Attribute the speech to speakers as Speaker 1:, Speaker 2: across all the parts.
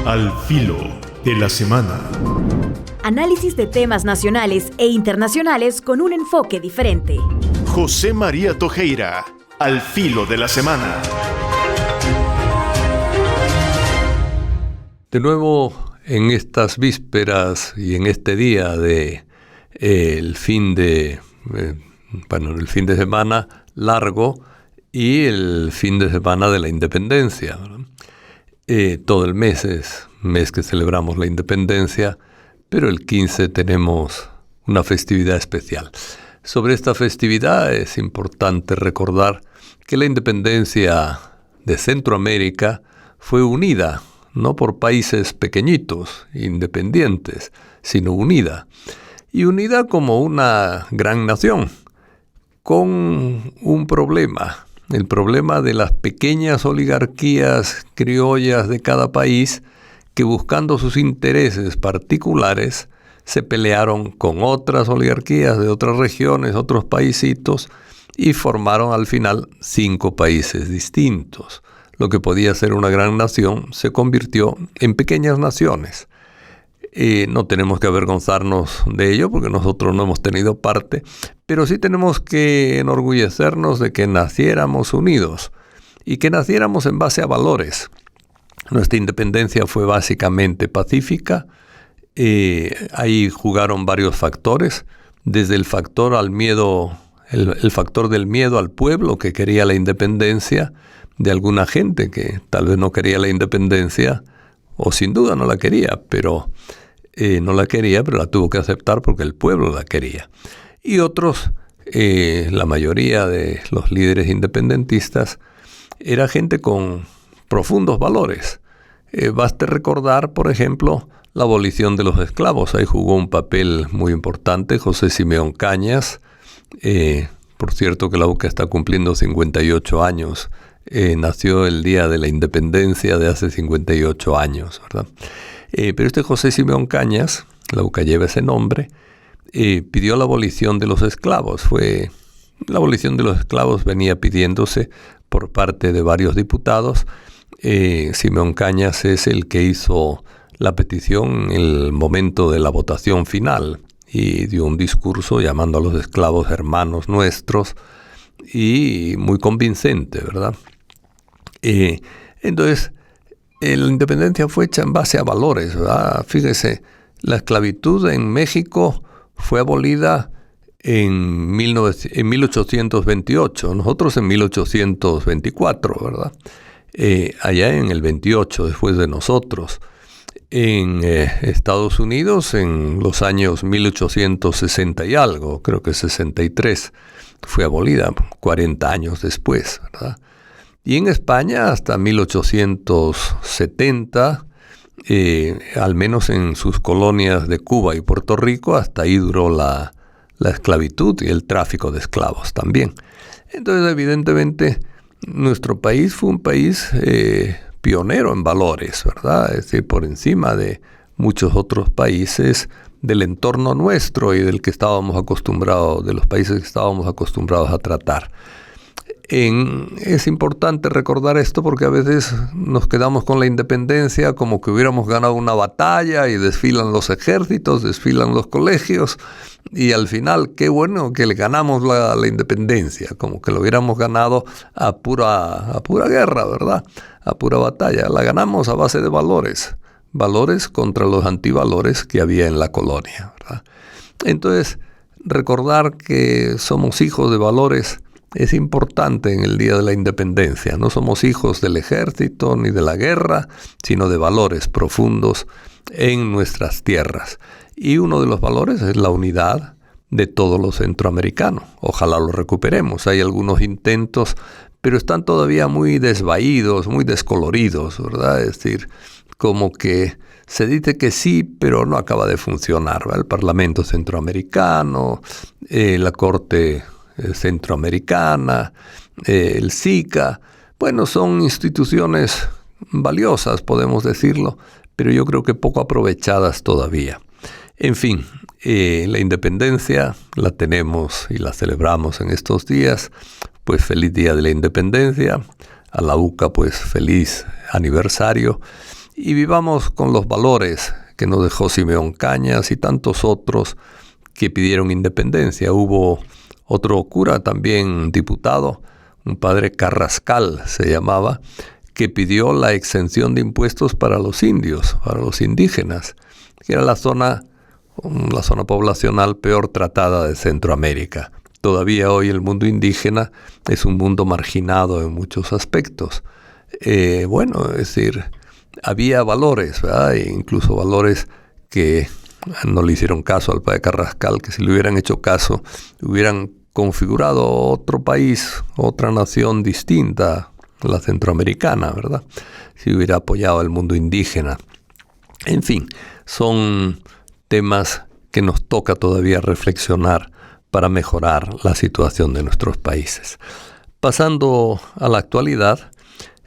Speaker 1: Al filo de la semana.
Speaker 2: Análisis de temas nacionales e internacionales con un enfoque diferente.
Speaker 1: José María Tojeira, al filo de la semana.
Speaker 3: De nuevo, en estas vísperas y en este día de el fin de semana largo y el fin de semana de la independencia, ¿verdad? Todo el mes es mes que celebramos la independencia, pero el 15 tenemos una festividad especial. Sobre esta festividad es importante recordar que la independencia de Centroamérica fue unida, no por países pequeñitos, independientes, sino unida. Y unida como una gran nación, con un problema. El problema de las pequeñas oligarquías criollas de cada país que, buscando sus intereses particulares, se pelearon con otras oligarquías de otras regiones, otros paisitos, y formaron al final 5 países distintos. Lo que podía ser una gran nación se convirtió en pequeñas naciones. No tenemos que avergonzarnos de ello porque nosotros no hemos tenido parte, pero sí tenemos que enorgullecernos de que naciéramos unidos y que naciéramos en base a valores. Nuestra independencia fue básicamente pacífica. Ahí jugaron varios factores, desde el factor al miedo, el factor del miedo al pueblo que quería la independencia, de alguna gente que tal vez no quería la independencia, o sin duda no la quería, pero la tuvo que aceptar porque el pueblo la quería. Y otros, la mayoría de los líderes independentistas, era gente con profundos valores. Basta recordar, por ejemplo, la abolición de los esclavos. Ahí jugó un papel muy importante José Simeón Cañas. Por cierto que la UCA está cumpliendo 58 años. Nació el día de la independencia de hace 58 años, ¿verdad? Pero este José Simeón Cañas, la UCA lleva ese nombre, pidió la abolición de los esclavos. La abolición de los esclavos venía pidiéndose por parte de varios diputados. Simeón Cañas es el que hizo la petición en el momento de la votación final y dio un discurso llamando a los esclavos hermanos nuestros y muy convincente, ¿verdad? Entonces, la independencia fue hecha en base a valores, ¿verdad? Fíjese, la esclavitud en México fue abolida en 1828, nosotros en 1824, ¿verdad? Allá en el 28, después de nosotros. En Estados Unidos, en los años 1860 y algo, creo que 63, fue abolida 40 años después, ¿verdad? Y en España hasta 1870, al menos en sus colonias de Cuba y Puerto Rico, hasta ahí duró la esclavitud y el tráfico de esclavos también. Entonces, evidentemente, nuestro país fue un país pionero en valores, ¿verdad? Es decir, por encima de muchos otros países del entorno nuestro y del que estábamos acostumbrados, de los países que estábamos acostumbrados a tratar. Es importante recordar esto porque a veces nos quedamos con la independencia como que hubiéramos ganado una batalla y desfilan los ejércitos, desfilan los colegios y al final qué bueno que le ganamos la independencia, como que lo hubiéramos ganado a pura guerra, ¿verdad? A pura batalla. La ganamos a base de valores contra los antivalores que había en la colonia, ¿verdad? Entonces, recordar que somos hijos de valores es importante en el Día de la Independencia. No somos hijos del ejército ni de la guerra, sino de valores profundos en nuestras tierras. Y uno de los valores es la unidad de todos los centroamericanos. Ojalá lo recuperemos. Hay algunos intentos, pero están todavía muy desvaídos, muy descoloridos, ¿verdad? Es decir, como que se dice que sí, pero no acaba de funcionar, ¿verdad? El Parlamento Centroamericano, la Corte Centroamericana, el SICA, bueno, son instituciones valiosas, podemos decirlo, pero yo creo que poco aprovechadas todavía. En fin, la independencia la tenemos y la celebramos en estos días, pues feliz Día de la Independencia, a la UCA pues feliz aniversario, y vivamos con los valores que nos dejó Simeón Cañas y tantos otros que pidieron independencia. Hubo otro cura, también diputado, un padre Carrascal se llamaba, que pidió la exención de impuestos para los indios, para los indígenas, que era la zona poblacional peor tratada de Centroamérica. Todavía hoy el mundo indígena es un mundo marginado en muchos aspectos. Es decir, había valores, ¿verdad? E incluso valores que no le hicieron caso al padre Carrascal, que si le hubieran hecho caso, hubieran configurado otro país, otra nación distinta, la centroamericana, ¿verdad? Si hubiera apoyado al mundo indígena. En fin, son temas que nos toca todavía reflexionar para mejorar la situación de nuestros países. Pasando a la actualidad,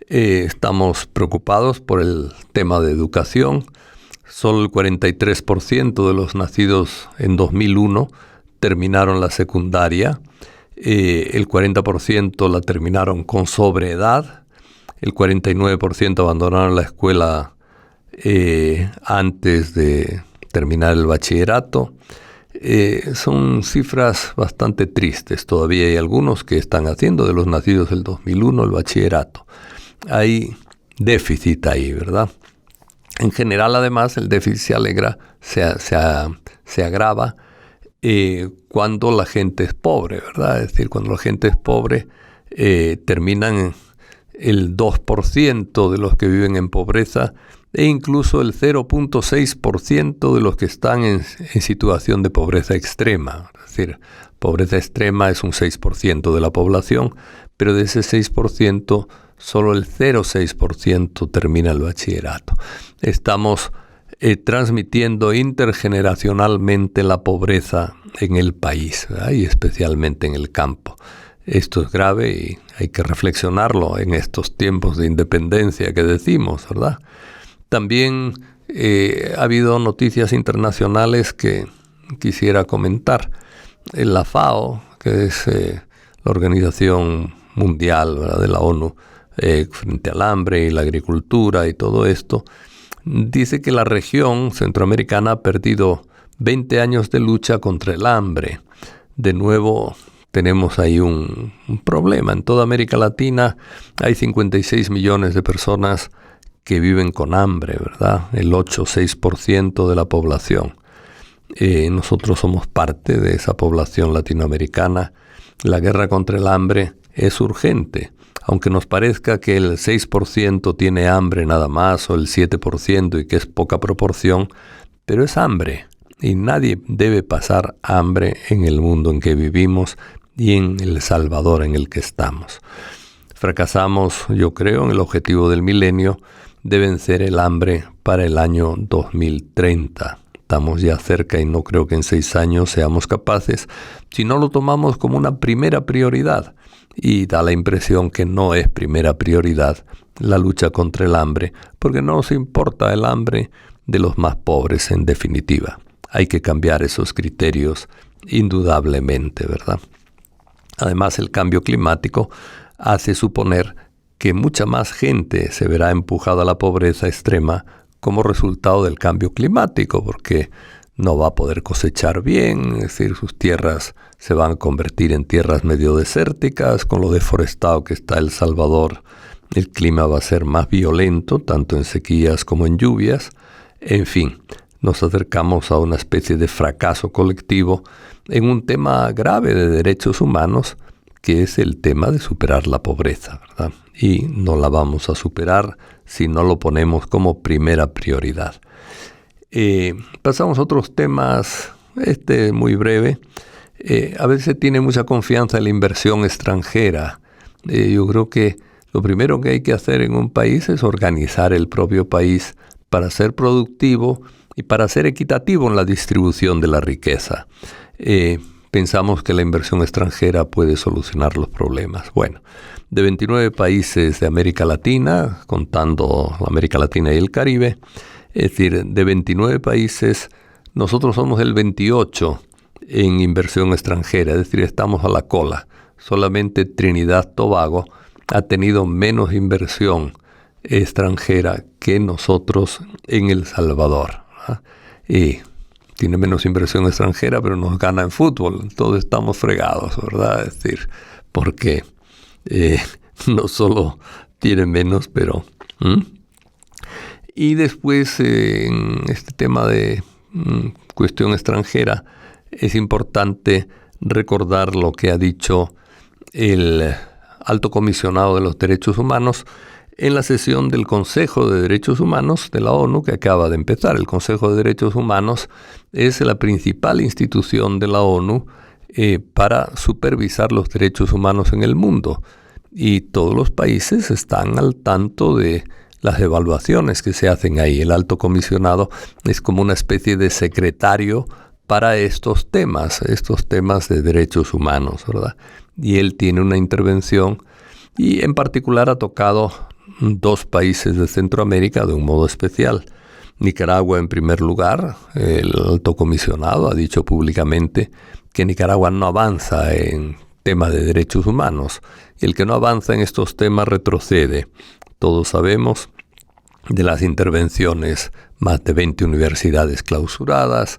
Speaker 3: estamos preocupados por el tema de educación. Solo el 43% de los nacidos en 2001 terminaron la secundaria, el 40% la terminaron con sobreedad, el 49% abandonaron la escuela antes de terminar el bachillerato. Son cifras bastante tristes. Todavía hay algunos que están haciendo de los nacidos del 2001 el bachillerato. Hay déficit ahí, ¿verdad? En general, además, el déficit se agrava cuando la gente es pobre, ¿verdad? Es decir, cuando la gente es pobre, terminan el 2% de los que viven en pobreza e incluso el 0.6% de los que están en situación de pobreza extrema. Es decir, pobreza extrema es un 6% de la población, pero de ese 6%, solo el 0.6% termina el bachillerato. Estamos transmitiendo intergeneracionalmente la pobreza en el país, ¿verdad? Y especialmente en el campo. Esto es grave y hay que reflexionarlo en estos tiempos de independencia que decimos, ¿verdad? También ha habido noticias internacionales que quisiera comentar. La FAO, que es la Organización Mundial, ¿verdad?, de la ONU, frente al hambre y la agricultura y todo esto, dice que la región centroamericana ha perdido 20 años de lucha contra el hambre. De nuevo, tenemos ahí un problema. En toda América Latina hay 56 millones de personas que viven con hambre, ¿verdad? El 8-6% de la población. Nosotros somos parte de esa población latinoamericana. La guerra contra el hambre es urgente. Aunque nos parezca que el 6% tiene hambre nada más, o el 7%, y que es poca proporción, pero es hambre. Y nadie debe pasar hambre en el mundo en que vivimos y en El Salvador en el que estamos. Fracasamos, yo creo, en el objetivo del milenio de vencer el hambre para el año 2030. Estamos ya cerca y no creo que en 6 años seamos capaces, si no lo tomamos como una primera prioridad. Y da la impresión que no es primera prioridad la lucha contra el hambre, porque no nos importa el hambre de los más pobres en definitiva. Hay que cambiar esos criterios indudablemente, ¿verdad? Además, el cambio climático hace suponer que mucha más gente se verá empujada a la pobreza extrema como resultado del cambio climático, porque no va a poder cosechar bien, es decir, sus tierras se van a convertir en tierras medio desérticas. Con lo deforestado que está El Salvador, el clima va a ser más violento, tanto en sequías como en lluvias. En fin, nos acercamos a una especie de fracaso colectivo en un tema grave de derechos humanos, que es el tema de superar la pobreza, ¿verdad? Y no la vamos a superar si no lo ponemos como primera prioridad. Pasamos a otros temas, muy breve. A veces tiene mucha confianza en la inversión extranjera. Yo creo que lo primero que hay que hacer en un país es organizar el propio país para ser productivo y para ser equitativo en la distribución de la riqueza. Pensamos que la inversión extranjera puede solucionar los problemas. Bueno, de 29 países de América Latina, contando la América Latina y el Caribe, es decir, de 29 países, nosotros somos el 28 en inversión extranjera, es decir, estamos a la cola. Solamente Trinidad Tobago ha tenido menos inversión extranjera que nosotros en El Salvador, ¿verdad? Y tiene menos inversión extranjera, pero nos gana en fútbol. Todos estamos fregados, ¿verdad? Es decir, porque no solo tiene menos, pero... Y después, en este tema de cuestión extranjera, es importante recordar lo que ha dicho el Alto Comisionado de los Derechos Humanos en la sesión del Consejo de Derechos Humanos de la ONU que acaba de empezar. El Consejo de Derechos Humanos es la principal institución de la ONU para supervisar los derechos humanos en el mundo. Y todos los países están al tanto de las evaluaciones que se hacen ahí. El Alto Comisionado es como una especie de secretario para estos temas de derechos humanos, ¿verdad? Y él tiene una intervención y en particular ha tocado 2 países de Centroamérica de un modo especial. Nicaragua en primer lugar. El Alto Comisionado ha dicho públicamente que Nicaragua no avanza en temas de derechos humanos. Y el que no avanza en estos temas retrocede. Todos sabemos de las intervenciones, más de 20 universidades clausuradas,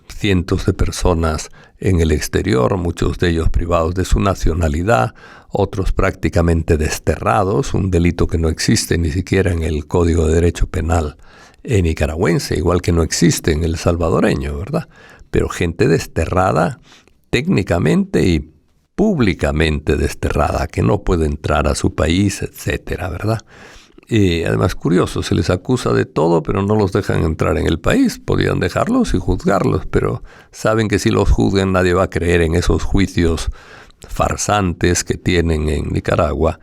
Speaker 3: cientos de personas en el exterior, muchos de ellos privados de su nacionalidad, otros prácticamente desterrados, un delito que no existe ni siquiera en el Código de Derecho Penal nicaragüense, igual que no existe en el salvadoreño, ¿verdad? Pero gente desterrada técnicamente y públicamente desterrada, que no puede entrar a su país, etcétera, ¿verdad? Y además, curioso, se les acusa de todo, pero no los dejan entrar en el país. Podrían dejarlos y juzgarlos, pero saben que si los juzgan nadie va a creer en esos juicios farsantes que tienen en Nicaragua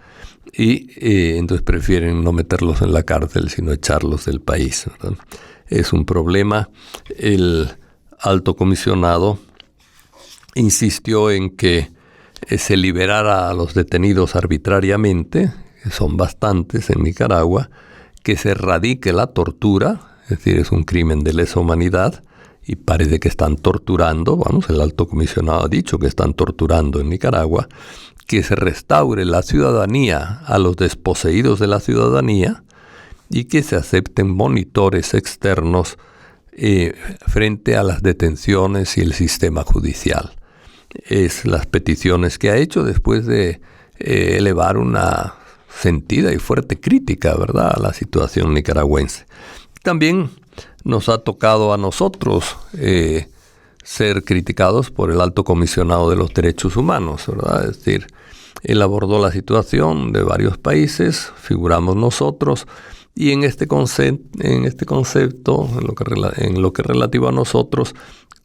Speaker 3: y entonces prefieren no meterlos en la cárcel, sino echarlos del país, ¿verdad? Es un problema. El Alto Comisionado insistió en que se liberara a los detenidos arbitrariamente, que son bastantes en Nicaragua, que se erradique la tortura, es decir, es un crimen de lesa humanidad, y parece que están torturando, el Alto Comisionado ha dicho que están torturando en Nicaragua, que se restaure la ciudadanía a los desposeídos de la ciudadanía y que se acepten monitores externos frente a las detenciones y el sistema judicial. Es las peticiones que ha hecho después de elevar una sentida y fuerte crítica, ¿verdad?, a la situación nicaragüense. También nos ha tocado a nosotros ser criticados por el Alto Comisionado de los Derechos Humanos, ¿verdad? Es decir, él abordó la situación de varios países, figuramos nosotros, y en este concepto, en lo que relativo a nosotros,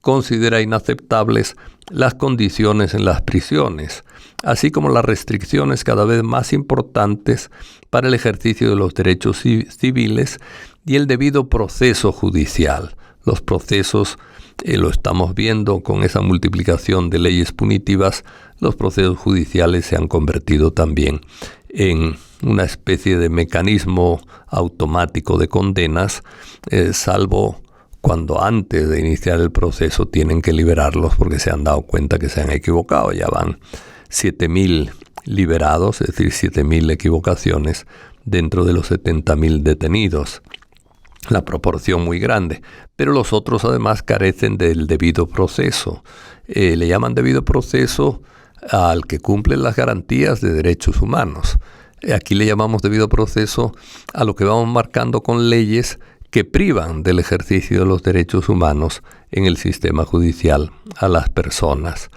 Speaker 3: considera inaceptables las condiciones en las prisiones, así como las restricciones cada vez más importantes para el ejercicio de los derechos civiles y el debido proceso judicial. Los procesos, lo estamos viendo con esa multiplicación de leyes punitivas, los procesos judiciales se han convertido también en una especie de mecanismo automático de condenas, salvo cuando antes de iniciar el proceso tienen que liberarlos porque se han dado cuenta que se han equivocado. Ya van 7.000 liberados, es decir, 7.000 equivocaciones dentro de los 70.000 detenidos. La proporción muy grande, pero los otros además carecen del debido proceso. Le llaman debido proceso al que cumple las garantías de derechos humanos. Aquí le llamamos debido proceso a lo que vamos marcando con leyes que privan del ejercicio de los derechos humanos en el sistema judicial a las personas.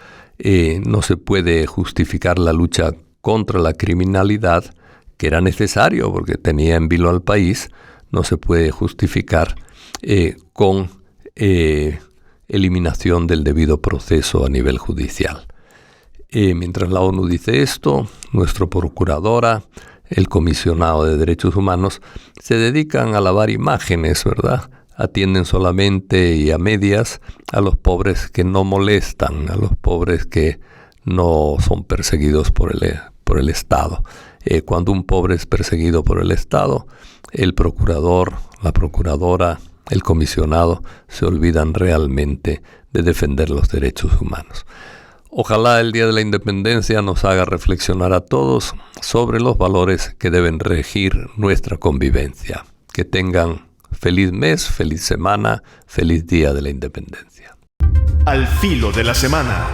Speaker 3: No se puede justificar la lucha contra la criminalidad, que era necesario porque tenía en vilo al país. No se puede justificar con eliminación del debido proceso a nivel judicial. Mientras la ONU dice esto, nuestra procuradora, el comisionado de derechos humanos, se dedican a lavar imágenes, ¿verdad? Atienden solamente y a medias a los pobres que no molestan, a los pobres que no son perseguidos por el Estado. Cuando un pobre es perseguido por el Estado, el procurador, la procuradora, el comisionado se olvidan realmente de defender los derechos humanos. Ojalá el Día de la Independencia nos haga reflexionar a todos sobre los valores que deben regir nuestra convivencia. Que tengan feliz mes, feliz semana, feliz Día de la Independencia.
Speaker 1: Al filo de la semana.